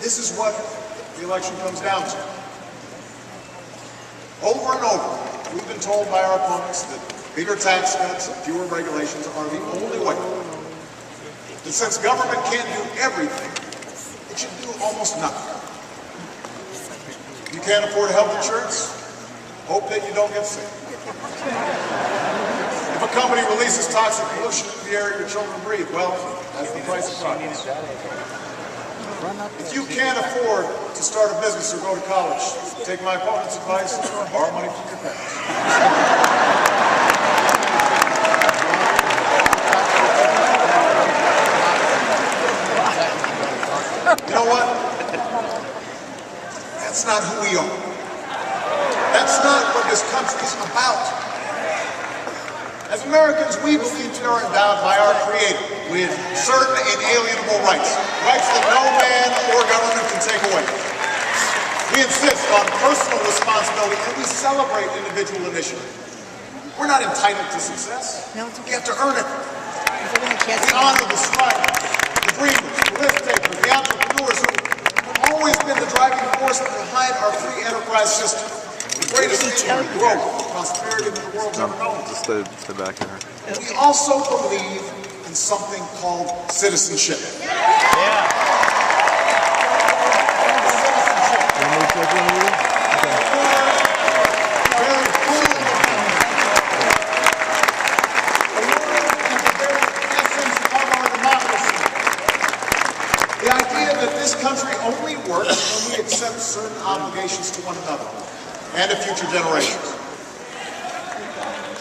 This is what the election comes down to. Over and over, we've been told by our opponents that bigger tax cuts and fewer regulations are the only way. And since government can't do everything, it should do almost nothing. You can't afford health insurance? Hope that you don't get sick. If a company releases toxic pollution into the air your children breathe, well, that's the price of progress. If you can't afford to start a business or go to college, take my opponent's advice, borrow money from your parents. You know what? That's not who we are. That's not what this country's about. As Americans, we believe we are endowed by our Creator with certain inalienable rights, rights that no man or government can take away. We insist on personal responsibility and we celebrate individual initiative. We're not entitled to success. We have to earn it. We honor the strivers, the dreamers, the risk-takers, the entrepreneurs who have always been the driving force behind our free enterprise system. The greatest engine of growth and prosperity that the world's ever known. Just stay back here. We also believe in something called citizenship. The idea that this country only works when we accept certain obligations to one another and to future generations.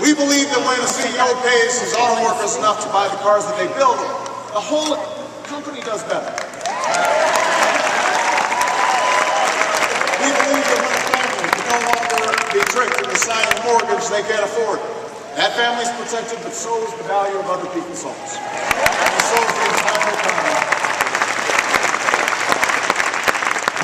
We believe that when a CEO pays his auto workers enough to buy the cars that they build, the whole company does better. We believe that when a family can no longer be tricked into signing a mortgage they can't afford, that family's protected, but so is the value of other people's homes. And so is the entire economy.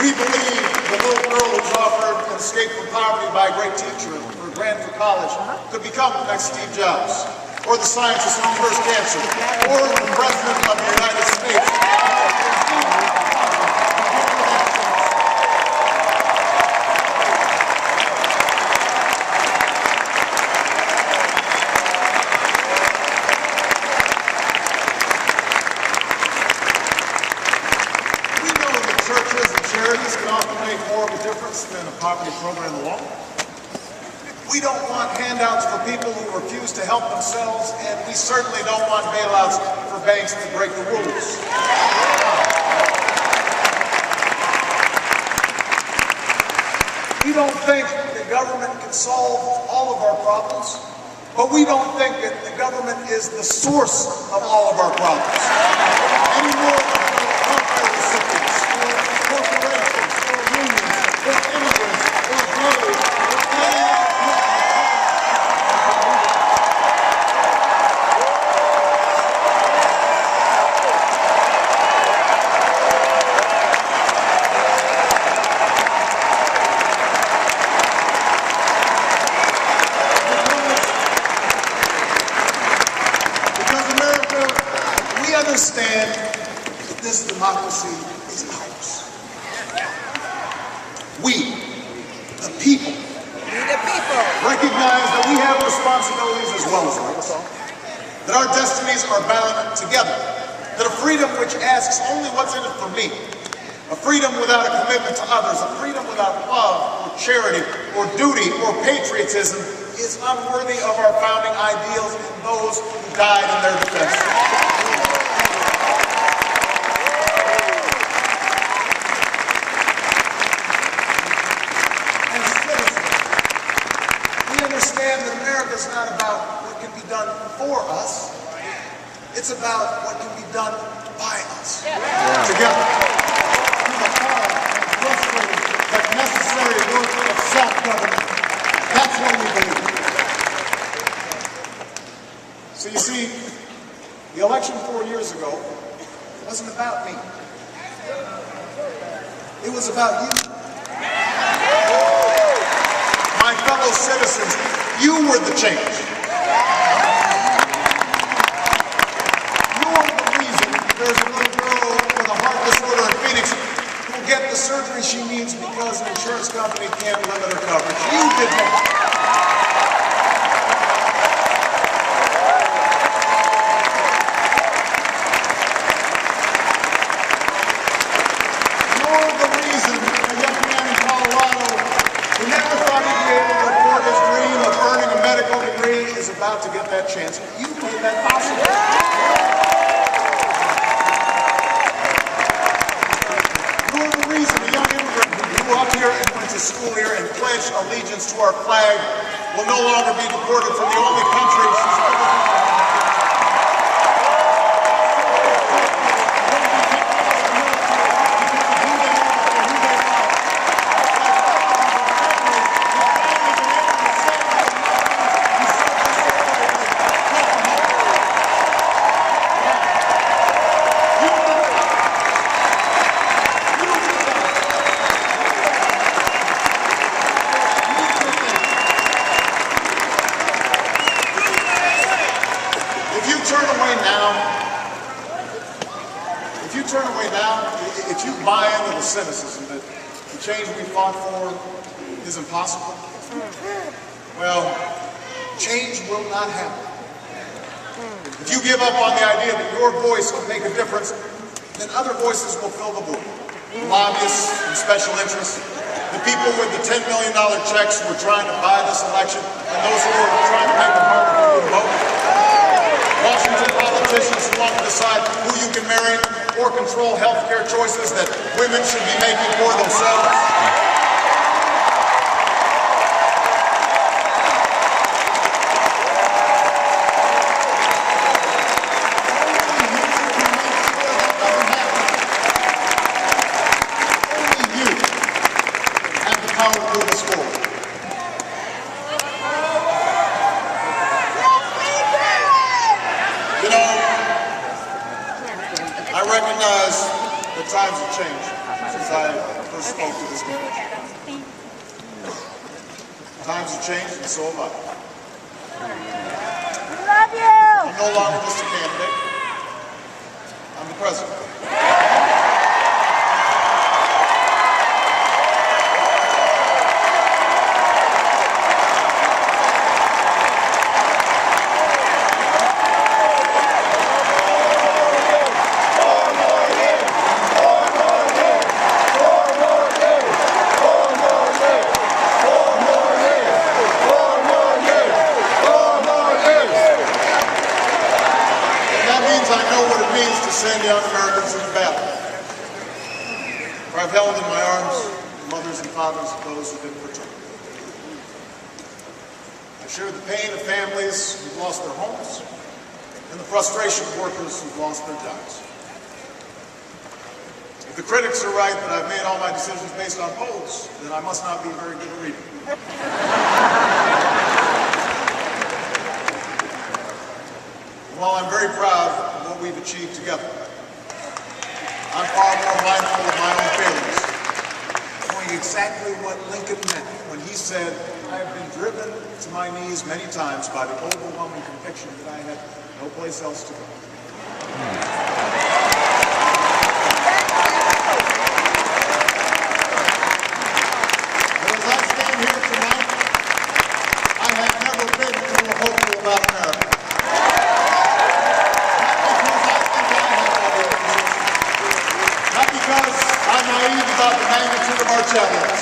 We believe the little girl who's offered an escape from poverty by a great teacher or a grant for college could become the next Steve Jobs, or the scientist who cures cancer, or the President of the United States. Charities can often make more of a difference than a poverty program alone. We don't want handouts for people who refuse to help themselves, and we certainly don't want bailouts for banks that break the rules. We don't think the government can solve all of our problems, but we don't think that the government is the source of all of our problems. Any more than welfare recipients, corporations, or unions, or immigrants, or gays, because America, we understand that this democracy is ours. We, the people, recognize that we have responsibilities as well as rights, that our destinies are bound together, that a freedom which asks only what's in it for me, a freedom without a commitment to others, a freedom without love or charity or duty or patriotism is unworthy of our founding ideals and those who died in their defense. Understand that America is not about what can be done for us. It's about what can be done by us. Together. Through the hard and frustrating but necessary work of self-government. That's what we believe. So you see, the election 4 years ago wasn't about me. It was about you. My fellow citizens, you were the change. You are the reason there's a little girl with a heart disorder in Phoenix who the surgery she needs because an insurance company can't limit her coverage. You did that. You're the reason a young man in Colorado who never thought he'd be able to afford his dream of earning a medical degree is about to get that chance. You made that possible. Up here and went to school here and pledged allegiance to our flag will no longer be deported from the only country she's ever been. If you buy into the cynicism that the change we fought for is impossible, well, change will not happen. If you give up on the idea that your voice can make a difference, then other voices will fill the void. Lobbyists and special interests, the people with the $10 million checks who are trying to buy this election, and those who are trying to make it harder for you to vote. Washington politicians who want to decide who you can marry or control healthcare choices that women should be making for themselves. I recognize that times have changed since I first spoke to this convention. Times have changed and so have I. Love you! I'm no longer just a candidate. I'm the president. I know what it means to send young Americans into battle. For I've held in my arms the mothers and fathers of those who've been protected. I've shared the pain of families who've lost their homes and the frustration of workers who've lost their jobs. If the critics are right that I've made all my decisions based on polls, then I must not be very good at reading. While I'm very proud of what we've achieved together, I'm far more mindful of my own failings, knowing exactly what Lincoln meant when he said, I have been driven to my knees many times by the overwhelming conviction that I had no place else to go. But as I stand here tonight, I have never been more hopeful about America. I'm naive about the magnitude of our challenges.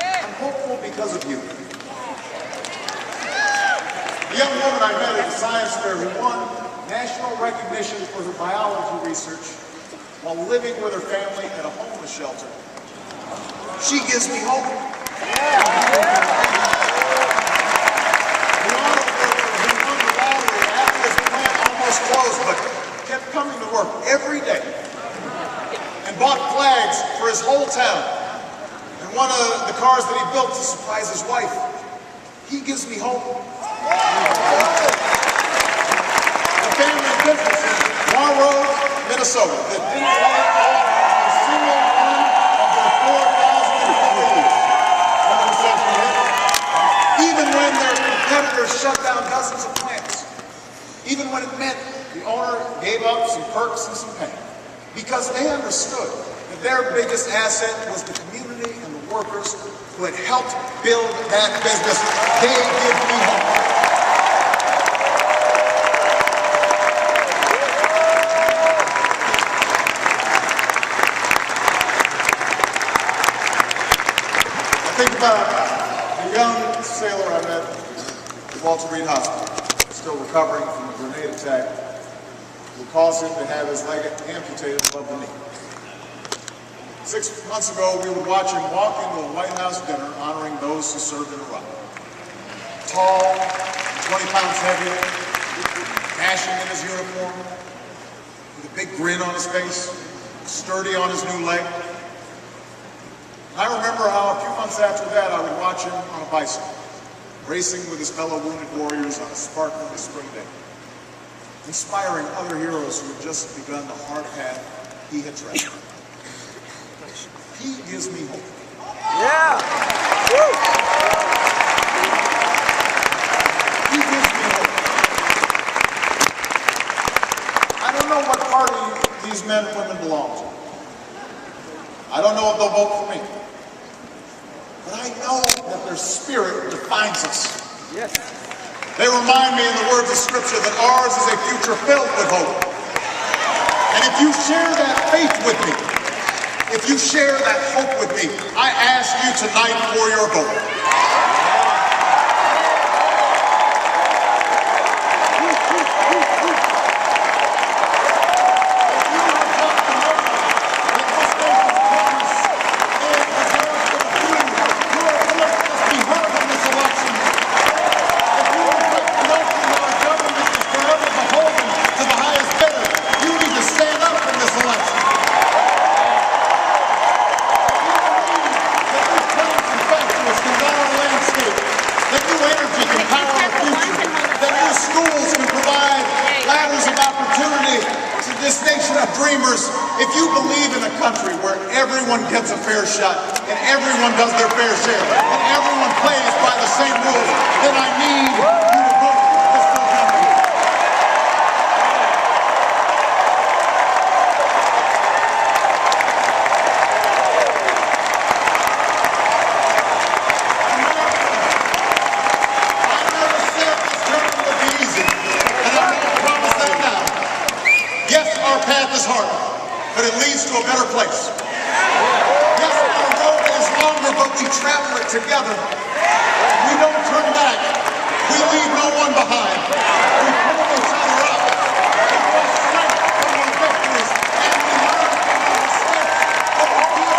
I'm hopeful because of you. The young woman I met at the science fair who won national recognition for her biology research while living with her family at a homeless shelter. She gives me hope. The auto worker who won the lottery after his plant almost closed but kept coming to work every day and bought flags for his whole town. And one of the cars that he built to surprise his wife. He gives me hope. The family business in Monroe, Minnesota, that didn't lay off a single one of their 4,000 employees when the recession hit. Even when their competitors shut down dozens of plants. Even when it meant the owner gave up some perks and some pay. because they understood that their biggest asset was the community and the workers who had helped build that business. They give me hope. Think about the young sailor I met at Walter Reed Hospital, still recovering from a grenade attack, who caused him to have his leg amputated above the knee. 6 months ago, we would watch him walk into a White House dinner honoring those who served in Iraq. Tall, 20 pounds heavier, dashing in his uniform, with a big grin on his face, sturdy on his new leg. I remember how a few months after that I would watch him on a bicycle, racing with his fellow wounded warriors on a sparkling spring day, inspiring other heroes who had just begun the hard path he had tread. He gives me hope. Yeah! Woo! He gives me hope. I don't know what party these men and women belong to. I don't know if they'll vote for me. But I know that their spirit defines us. Yes. They remind me in the words of Scripture that ours is a future filled with hope. And if you share that faith with me, if you share that hope with me, I ask you tonight for your vote. This nation of dreamers, if you believe in a country where everyone gets a fair shot and everyone does their fair share and everyone plays by the same rules, then I need you to vote for this country. I never said this journey would be easy, and I'm going to promise that now. Yes, our path is harder, but it leads to a better place. Yes, our road is longer, but we travel it together. We don't turn back. We leave no one behind. We pull each other up. We draw strength from our victories, and we learn from our mistakes. But we feel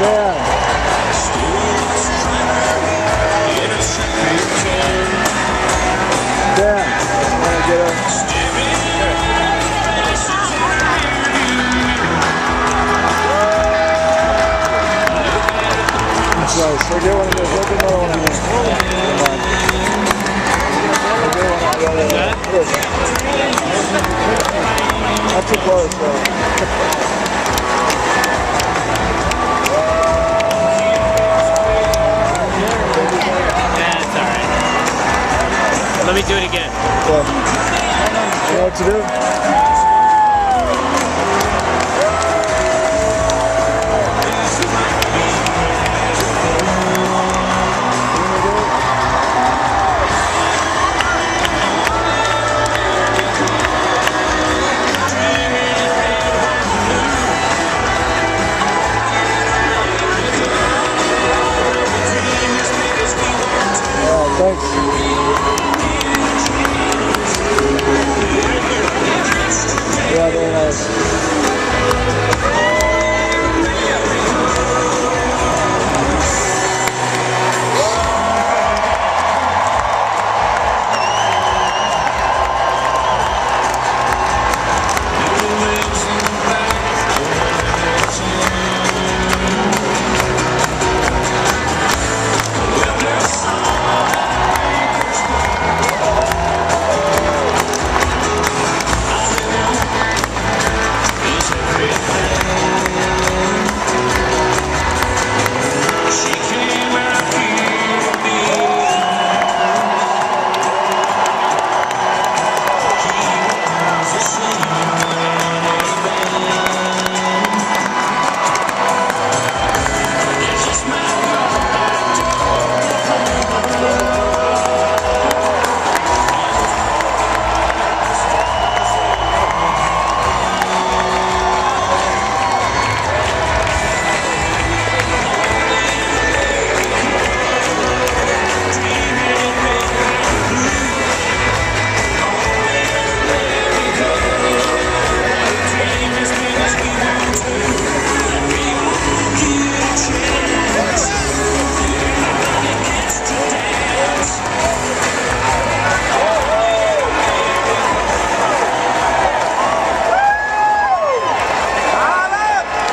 Dan. Dan, want to get a... That's right, so get one of those, look another one of those. Come on. Get one of those. Not too close, though. Let me do it again. Yeah. You know what to do? Thanks.